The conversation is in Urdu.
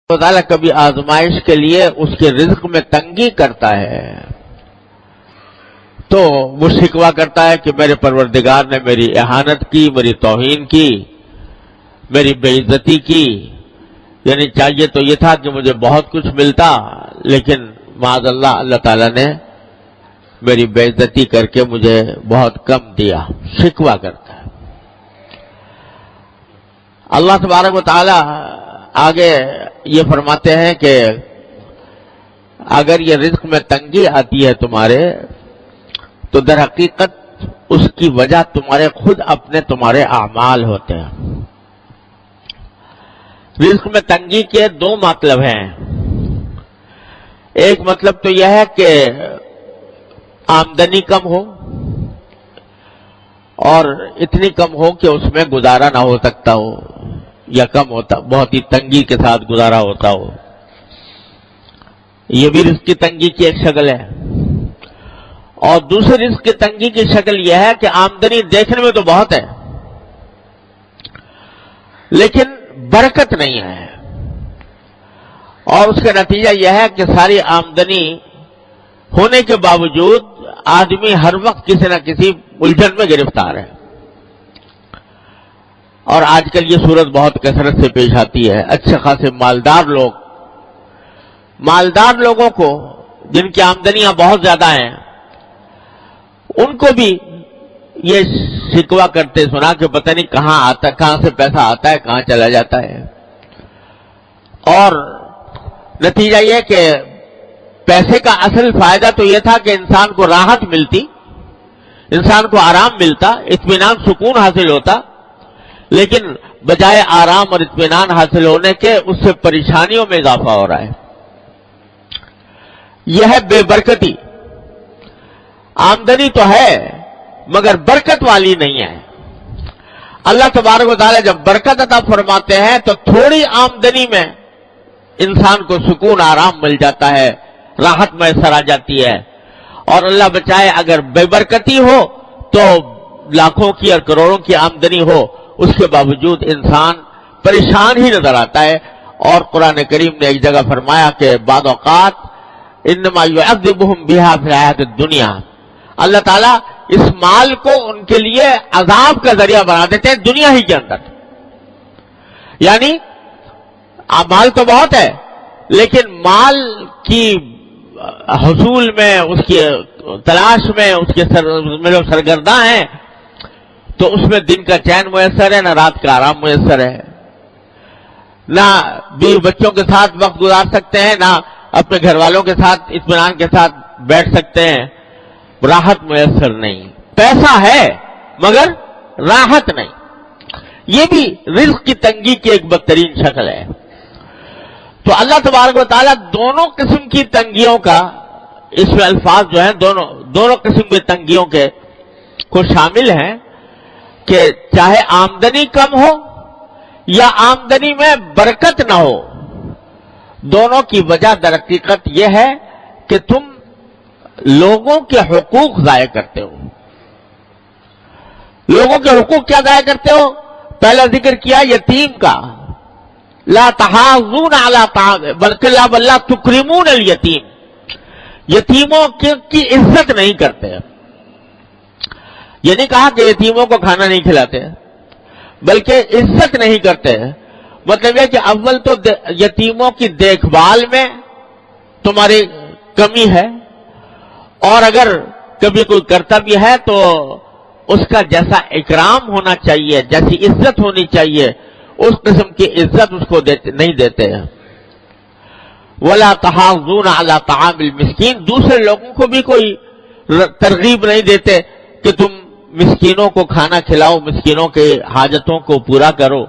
اللہ تعالیٰ کبھی آزمائش کے لیے اس کے رزق میں تنگی کرتا ہے تو وہ شکوہ کرتا ہے کہ میرے پروردگار نے میری اہانت کی، میری توہین کی، میری بے عزتی کی، یعنی چاہیے تو یہ تھا کہ مجھے بہت کچھ ملتا، لیکن معاذ اللہ اللہ تعالیٰ نے میری بے عزتی کر کے مجھے بہت کم دیا، شکوہ کرتا ہے۔ اللہ تبارک و تعالیٰ آگے یہ فرماتے ہیں کہ اگر یہ رزق میں تنگی آتی ہے تمہارے تو در حقیقت اس کی وجہ تمہارے خود اپنے تمہارے اعمال ہوتے ہیں۔ رزق میں تنگی کے دو مطلب ہیں۔ ایک مطلب تو یہ ہے کہ آمدنی کم ہو اور اتنی کم ہو کہ اس میں گزارا نہ ہو سکتا ہو، یا کم ہوتا، بہت ہی تنگی کے ساتھ گزارا ہوتا ہو، یہ بھی رزق کی تنگی کی ایک شکل ہے۔ اور دوسری رزق کی تنگی کی شکل یہ ہے کہ آمدنی دیکھنے میں تو بہت ہے لیکن برکت نہیں ہے، اور اس کا نتیجہ یہ ہے کہ ساری آمدنی ہونے کے باوجود آدمی ہر وقت کسی نہ کسی الجھن میں گرفتار ہے۔ اور آج کل یہ صورت بہت کثرت سے پیش آتی ہے۔ اچھے خاصے مالدار لوگوں کو جن کی آمدنیاں بہت زیادہ ہیں، ان کو بھی یہ شکوہ کرتے سنا کہ پتہ نہیں کہاں سے پیسہ آتا ہے، کہاں چلا جاتا ہے، اور نتیجہ یہ کہ پیسے کا اصل فائدہ تو یہ تھا کہ انسان کو راحت ملتی، انسان کو آرام ملتا، اطمینان سکون حاصل ہوتا، لیکن بجائے آرام اور اطمینان حاصل ہونے کے اس سے پریشانیوں میں اضافہ ہو رہا ہے۔ یہ ہے بے برکتی۔ آمدنی تو ہے مگر برکت والی نہیں ہے۔ اللہ تبارک و تعالیٰ جب برکت عطا فرماتے ہیں تو تھوڑی آمدنی میں انسان کو سکون آرام مل جاتا ہے، راحت میسر آ جاتی ہے، اور اللہ بچائے اگر بے برکتی ہو تو لاکھوں کی اور کروڑوں کی آمدنی ہو، اس کے باوجود انسان پریشان ہی نظر آتا ہے۔ اور قرآن کریم نے ایک جگہ فرمایا کہ بعض اوقات انما یعذبہم بہا فی الحیات الدنیا، اللہ تعالیٰ اس مال کو ان کے لیے عذاب کا ذریعہ بنا دیتے ہیں دنیا ہی کے اندر۔ یعنی مال تو بہت ہے لیکن مال کی حصول میں، اس کی تلاش میں، اس کے جو سرگرداں ہیں، تو اس میں دن کا چین میسر ہے، نہ رات کا آرام میسر ہے، نہ بیوی بچوں کے ساتھ وقت گزار سکتے ہیں، نہ اپنے گھر والوں کے ساتھ اطمینان کے ساتھ بیٹھ سکتے ہیں، راحت میسر نہیں۔ پیسہ ہے مگر راحت نہیں۔ یہ بھی رزق کی تنگی کی ایک بدترین شکل ہے۔ تو اللہ تبارک و تعالیٰ دونوں قسم کی تنگیوں کا، اس میں الفاظ جو ہیں دونوں قسم کی تنگیوں کے کو شامل ہیں کہ چاہے آمدنی کم ہو یا آمدنی میں برکت نہ ہو، دونوں کی وجہ در حقیقت یہ ہے کہ تم لوگوں کے حقوق ضائع کرتے ہو۔ لوگوں کے حقوق کیا ضائع کرتے ہو؟ پہلا ذکر کیا یتیم کا، لا تحاضون علی طعام بلکہ لا تکرمون الیتیم، یتیموں کی عزت نہیں کرتے۔ یہ نہیں کہا کہ یتیموں کو کھانا نہیں کھلاتے، بلکہ عزت نہیں کرتے۔ مطلب یہ کہ اول تو یتیموں کی دیکھ بھال میں تمہاری کمی ہے، اور اگر کبھی کوئی کرتا بھی ہے تو اس کا جیسا اکرام ہونا چاہیے، جیسی عزت ہونی چاہیے، اس قسم کی عزت اس کو نہیں دیتے ہیں۔ وَلَا تَحَاضُونَ عَلَىٰ طَعَامِ الْمِسْكِينِ، دوسرے لوگوں کو بھی کوئی ترغیب نہیں دیتے کہ تم مسکینوں کو کھانا کھلاؤ، مسکینوں کے حاجتوں کو پورا کرو۔